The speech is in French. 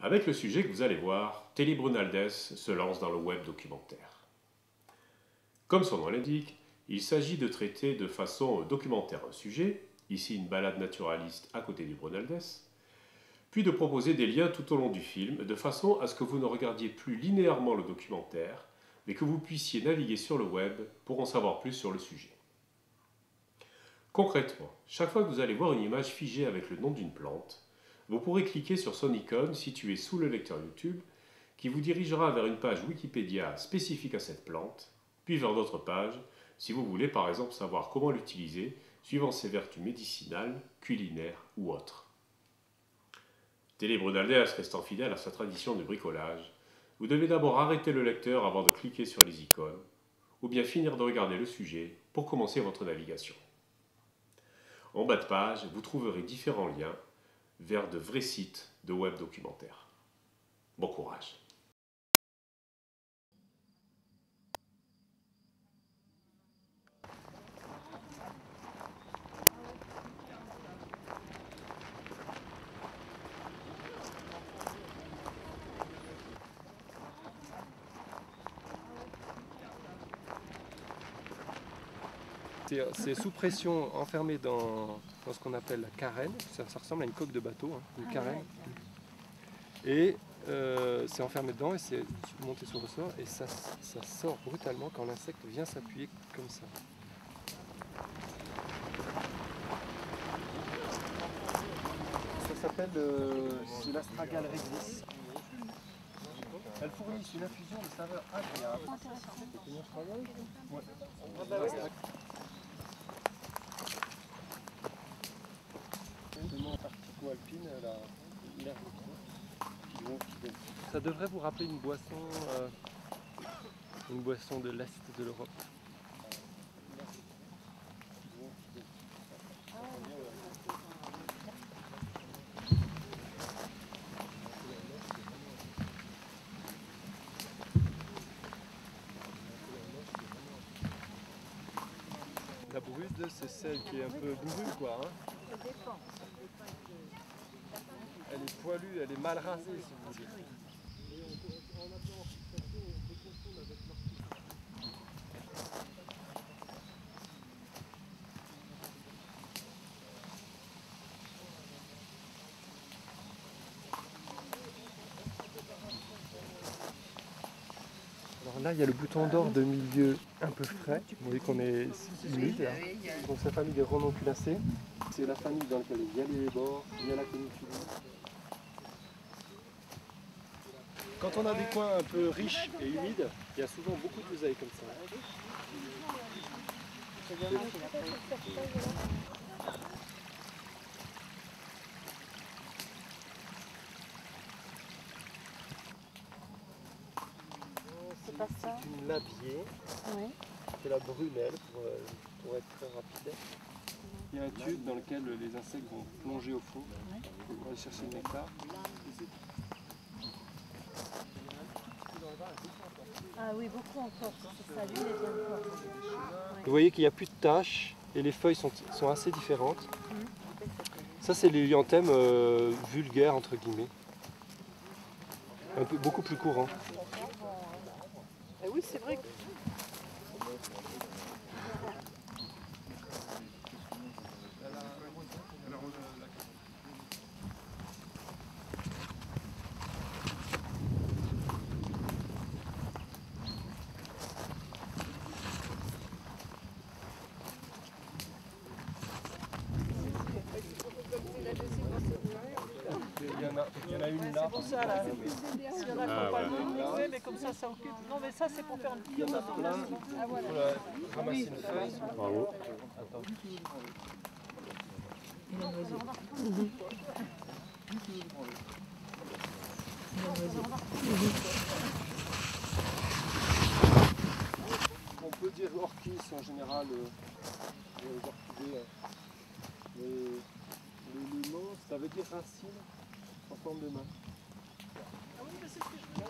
Avec le sujet que vous allez voir, Telly Brunaldez se lance dans le web documentaire. Comme son nom l'indique, il s'agit de traiter de façon documentaire un sujet, ici une balade naturaliste à côté du Brunaldez, puis de proposer des liens tout au long du film, de façon à ce que vous ne regardiez plus linéairement le documentaire, mais que vous puissiez naviguer sur le web pour en savoir plus sur le sujet. Concrètement, chaque fois que vous allez voir une image figée avec le nom d'une plante, vous pourrez cliquer sur son icône située sous le lecteur YouTube, qui vous dirigera vers une page Wikipédia spécifique à cette plante, puis vers d'autres pages, si vous voulez par exemple savoir comment l'utiliser, suivant ses vertus médicinales, culinaires ou autres. Telly Brunaldez restant fidèle à sa tradition de bricolage, vous devez d'abord arrêter le lecteur avant de cliquer sur les icônes, ou bien finir de regarder le sujet pour commencer votre navigation. En bas de page, vous trouverez différents liens vers de vrais sites de web documentaires. Bon courage! C'est sous pression, enfermé dans ce qu'on appelle la carène. Ça ressemble à une coque de bateau, hein, une carène. Et c'est enfermé dedans et c'est monté sur le ressort et ça sort brutalement quand l'insecte vient s'appuyer comme ça. Ça s'appelle l'Astragal rectis. Elle fournit une infusion de saveur agréable. Ouais. Alpine, ça devrait vous rappeler une boisson de l'Est de l'Europe. La brude, c'est celle qui est un peu bourrue, quoi. Hein. Elle est poilue, elle est mal rasée, si vous voulez. Alors là, il y a le bouton d'or de milieu un peu frais. Vous voyez qu'on est humide. Là. Donc c'est la famille des Ranunculacées. C'est la famille dans laquelle il y a les bords, il y a la canicule. Quand on a des coins un peu riches et humides, il y a souvent beaucoup de mosaïques comme ça. C'est pas ça. C'est une labier. Oui. C'est la brunelle pour être très rapide. Il y a un tube dans lequel les insectes vont plonger au fond pour aller chercher le nectar. Ah oui, beaucoup encore. C'est ça, l'huile est bien forte. Vous voyez qu'il n'y a plus de taches et les feuilles sont assez différentes. Ça, c'est l'hélianthème vulgaire, entre guillemets. Beaucoup plus courant. Et oui, c'est vrai que... Il y en a une là. C'est pour ça, là. S'il y en a pas oui, mais comme ça occupe. Non, mais ça, c'est pour faire le petit. Il y en a plein. Ah, voilà. Il faut ramasser une feuille. Bravo. Attends. On peut dire orchis en général, les orchidées. Le nom, ça veut dire racine en forme de main. Ah oui, mais c'est ce que je veux.